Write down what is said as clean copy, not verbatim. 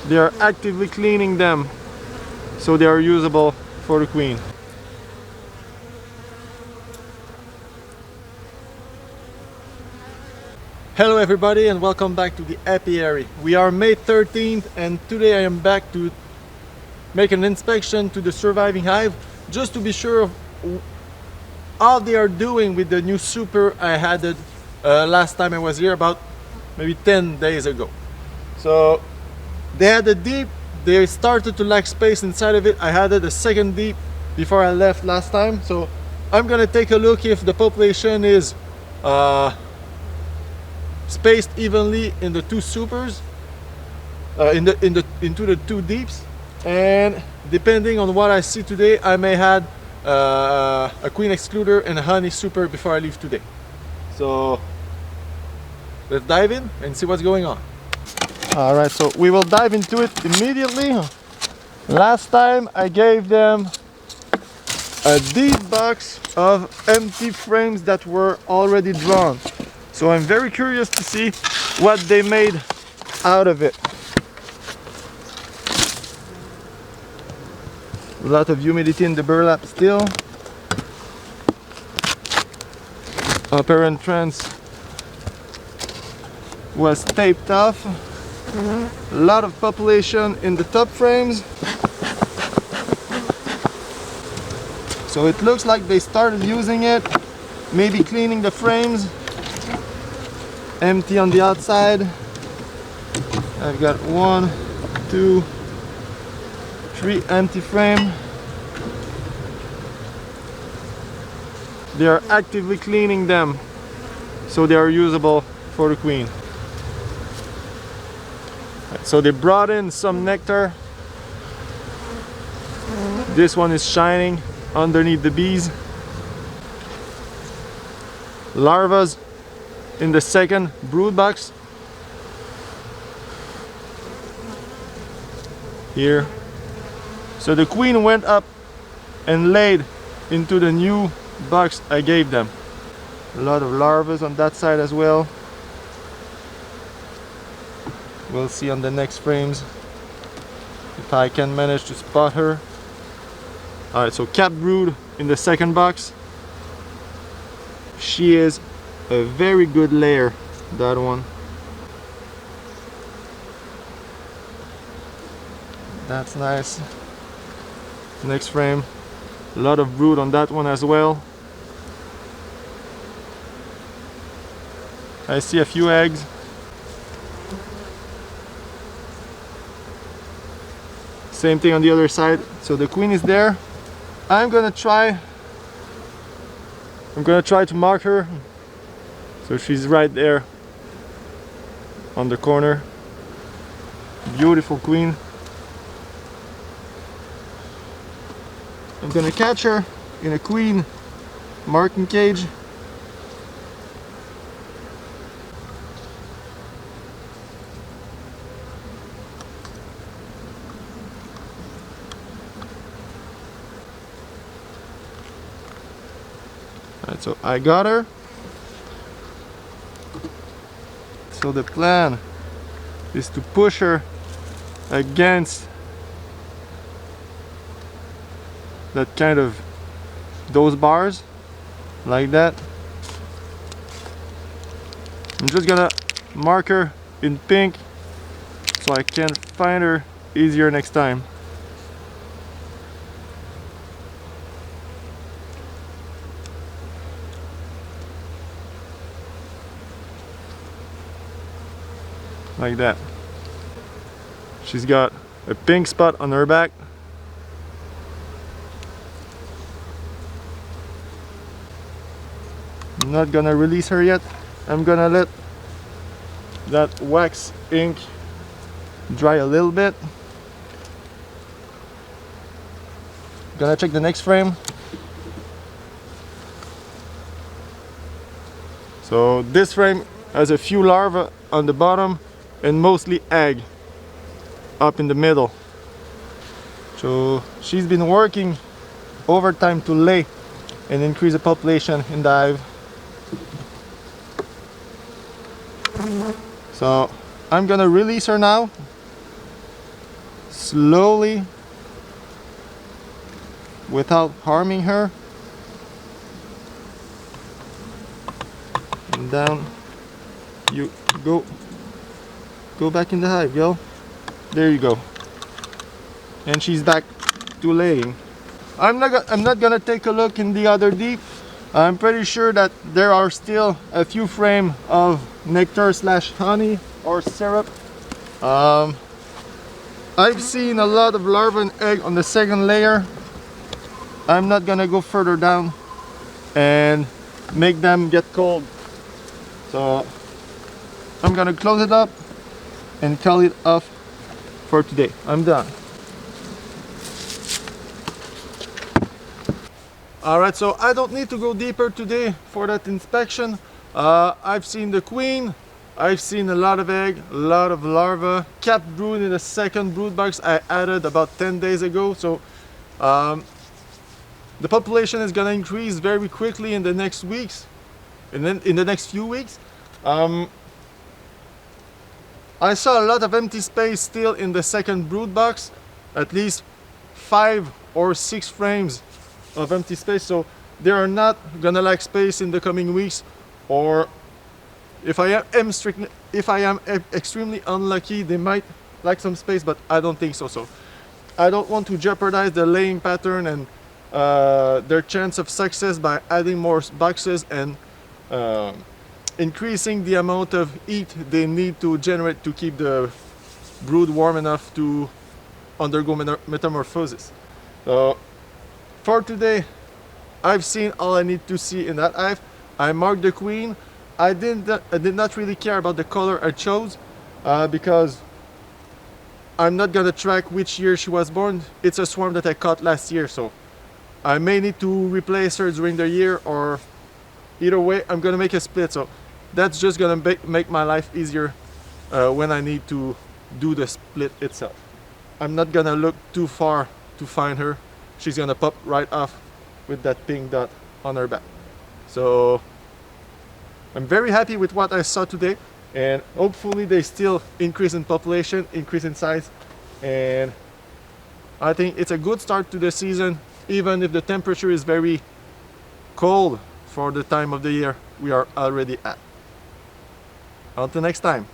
They are actively cleaning them so they are usable for the queen. Hello everybody and welcome back to the apiary. We are May 13th and today I am back to make an inspection to the surviving hive just to be sure of how they are doing with the new super I added last time I was here, about maybe 10 days ago. So they had a deep, they started to lack space inside of it. I added a second deep before I left last time, so I'm gonna take a look if the population is spaced evenly in the two supers, into the two deeps, and depending on what I see today, I may add a queen excluder and a honey super before I leave today. So let's dive in and see what's going on. All right, so we will dive into it immediately. Last time I gave them a deep box of empty frames that were already drawn. So I'm very curious to see what they made out of it. A lot of humidity in the burlap still. Upper entrance was taped off. A lot of population in the top frames. So it looks like they started using it, maybe cleaning the frames. Empty on the outside. I've got 1, 2, 3 empty frame. They are actively cleaning them so they are usable for the queen. So they brought in some nectar. This one is shining underneath the bees. Larvae in the second brood box here. So the queen went up and laid into the new box I gave them. A lot of larvae on that side as well. We'll see on the next frames if I can manage to spot her. Alright, so capped brood in the second box. She is a very good layer, that one. That's nice. Next frame, a lot of brood on that one as well. I see a few eggs. Same thing on the other side. So the queen is there. I'm gonna try to mark her. So she's right there on the corner. Beautiful queen. I'm gonna catch her in a queen marking cage. Alright, so I got her. So the plan is to push her against that kind of those bars like that. I'm just gonna mark her in pink so I can find her easier next time. Like that. She's got a pink spot on her back. I'm not gonna release her yet. I'm gonna let that wax ink dry a little bit. Gonna check the next frame. So this frame has a few larvae on the bottom and mostly egg up in the middle. So she's been working overtime to lay and increase the population in the hive. So I'm gonna release her now slowly without harming her. And down you go. Go back in the hive, girl. There you go. And she's back to laying. I'm not gonna take a look in the other deep. I'm pretty sure that there are still a few frames of nectar slash honey or syrup. I've seen a lot of larvae and egg on the second layer. I'm not gonna go further down and make them get cold. So I'm gonna close it up and call it off for today. I'm done. Alright, so I don't need to go deeper today for that inspection. I've seen the queen, I've seen a lot of egg, a lot of larvae, capped brood in the second brood box I added about 10 days ago. So the population is gonna increase very quickly in the next weeks, and then in the next few weeks. I saw a lot of empty space still in the second brood box, at least 5 or 6 frames of empty space, so they are not gonna lack space in the coming weeks. Or if I am extremely unlucky, they might lack some space, but I don't think so. So I don't want to jeopardize the laying pattern and their chance of success by adding more boxes and increasing the amount of heat they need to generate to keep the brood warm enough to undergo metamorphosis. So for today, I've seen all I need to see in that hive. I marked the queen. I did not really care about the color I chose because I'm not gonna track which year she was born. It's a swarm that I caught last year, so I may need to replace her during the year, or either way I'm gonna make a split. So that's just gonna make my life easier when I need to do the split itself. I'm not gonna look too far to find her. She's gonna pop right off with that pink dot on her back. So I'm very happy with what I saw today, and hopefully they still increase in population, increase in size, and I think it's a good start to the season, even if the temperature is very cold for the time of the year we are already at. Until next time.